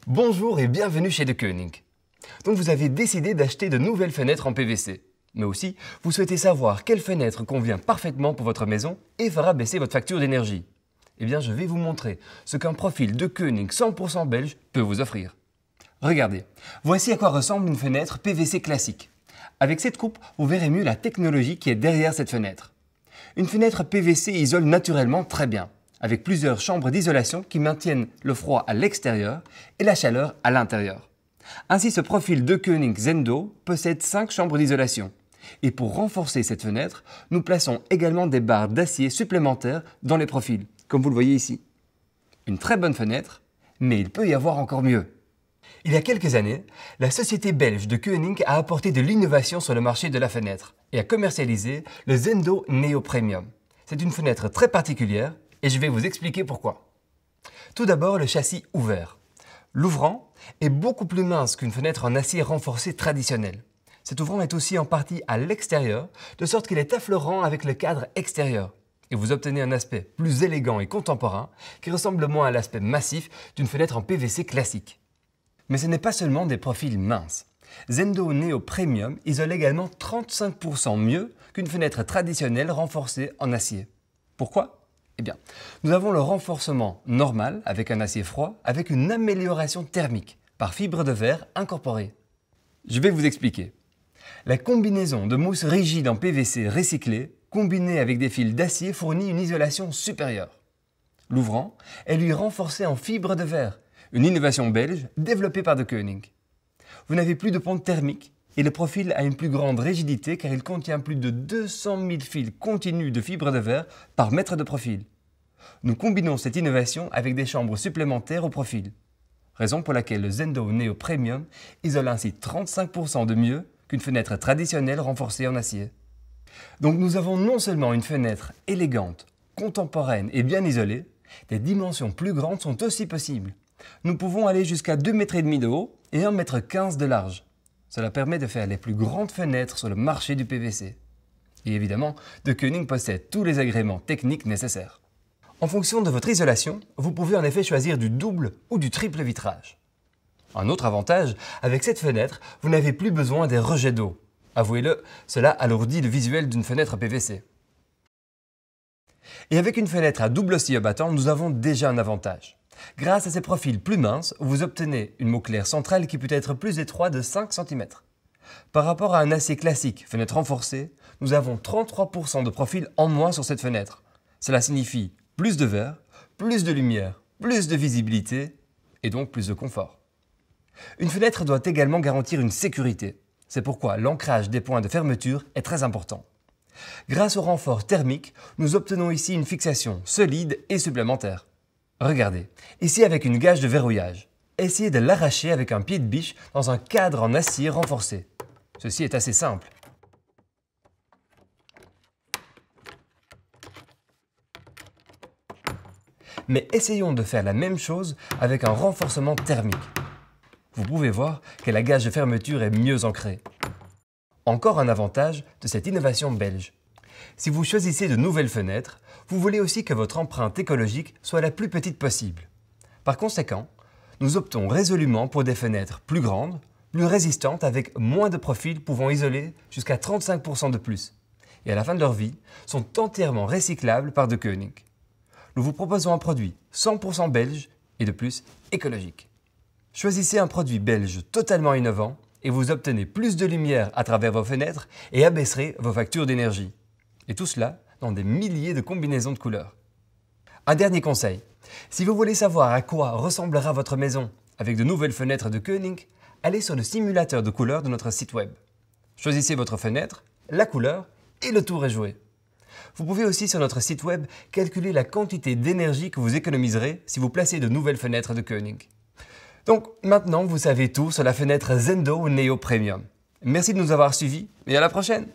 Bonjour et bienvenue chez De Koning. Donc vous avez décidé d'acheter de nouvelles fenêtres en PVC. Mais aussi, vous souhaitez savoir quelle fenêtre convient parfaitement pour votre maison et fera baisser votre facture d'énergie. Eh bien, je vais vous montrer ce qu'un profil De Koning 100% belge peut vous offrir. Regardez, voici à quoi ressemble une fenêtre PVC classique. Avec cette coupe, vous verrez mieux la technologie qui est derrière cette fenêtre. Une fenêtre PVC isole naturellement très bien, avec plusieurs chambres d'isolation qui maintiennent le froid à l'extérieur et la chaleur à l'intérieur. Ainsi, ce profil De Koning Zendo possède 5 chambres d'isolation. Et pour renforcer cette fenêtre, nous plaçons également des barres d'acier supplémentaires dans les profils, comme vous le voyez ici. Une très bonne fenêtre, mais il peut y avoir encore mieux. Il y a quelques années, la société belge De Koning a apporté de l'innovation sur le marché de la fenêtre et a commercialisé le Zendo Neo Premium. C'est une fenêtre très particulière et je vais vous expliquer pourquoi. Tout d'abord, le châssis ouvert. L'ouvrant est beaucoup plus mince qu'une fenêtre en acier renforcé traditionnelle. Cet ouvrant est aussi en partie à l'extérieur, de sorte qu'il est affleurant avec le cadre extérieur. Et vous obtenez un aspect plus élégant et contemporain qui ressemble moins à l'aspect massif d'une fenêtre en PVC classique. Mais ce n'est pas seulement des profils minces. Zendo Neo Premium isole également 35% mieux qu'une fenêtre traditionnelle renforcée en acier. Pourquoi ? Eh bien, nous avons le renforcement normal avec un acier froid avec une amélioration thermique par fibre de verre incorporée. Je vais vous expliquer. La combinaison de mousse rigide en PVC recyclé combinée avec des fils d'acier fournit une isolation supérieure. L'ouvrant est lui renforcé en fibre de verre, une innovation belge développée par De Koning. Vous n'avez plus de ponte thermique et le profil a une plus grande rigidité car il contient plus de 200 000 fils continus de fibre de verre par mètre de profil. Nous combinons cette innovation avec des chambres supplémentaires au profil, raison pour laquelle le Zendo Neo Premium isole ainsi 35% de mieux qu'une fenêtre traditionnelle renforcée en acier. Donc nous avons non seulement une fenêtre élégante, contemporaine et bien isolée, des dimensions plus grandes sont aussi possibles. Nous pouvons aller jusqu'à 2,5 m de haut et 1,15 m de large. Cela permet de faire les plus grandes fenêtres sur le marché du PVC. Et évidemment, De Koning possède tous les agréments techniques nécessaires. En fonction de votre isolation, vous pouvez en effet choisir du double ou du triple vitrage. Un autre avantage, avec cette fenêtre, vous n'avez plus besoin des rejets d'eau. Avouez-le, cela alourdit le visuel d'une fenêtre PVC. Et avec une fenêtre à double oscille abattant, nous avons déjà un avantage. Grâce à ces profils plus minces, vous obtenez une mot claire centrale qui peut être plus étroite de 5 cm. Par rapport à un acier classique, fenêtre renforcée, nous avons 33% de profil en moins sur cette fenêtre. Cela signifie plus de verre, plus de lumière, plus de visibilité et donc plus de confort. Une fenêtre doit également garantir une sécurité. C'est pourquoi l'ancrage des points de fermeture est très important. Grâce au renfort thermique, nous obtenons ici une fixation solide et supplémentaire. Regardez, ici avec une gage de verrouillage. Essayez de l'arracher avec un pied de biche dans un cadre en acier renforcé. Ceci est assez simple. Mais essayons de faire la même chose avec un renforcement thermique. Vous pouvez voir que la gage de fermeture est mieux ancrée. Encore un avantage de cette innovation belge. Si vous choisissez de nouvelles fenêtres, vous voulez aussi que votre empreinte écologique soit la plus petite possible. Par conséquent, nous optons résolument pour des fenêtres plus grandes, plus résistantes avec moins de profils pouvant isoler jusqu'à 35% de plus. Et à la fin de leur vie, sont entièrement recyclables par De Koning. Nous vous proposons un produit 100% belge et de plus écologique. Choisissez un produit belge totalement innovant et vous obtenez plus de lumière à travers vos fenêtres et abaisserez vos factures d'énergie. Et tout cela dans des milliers de combinaisons de couleurs. Un dernier conseil, si vous voulez savoir à quoi ressemblera votre maison avec de nouvelles fenêtres De Koning, allez sur le simulateur de couleurs de notre site web. Choisissez votre fenêtre, la couleur et le tour est joué. Vous pouvez aussi sur notre site web calculer la quantité d'énergie que vous économiserez si vous placez de nouvelles fenêtres De Koning. Donc maintenant vous savez tout sur la fenêtre Zendo Neo Premium. Merci de nous avoir suivis et à la prochaine!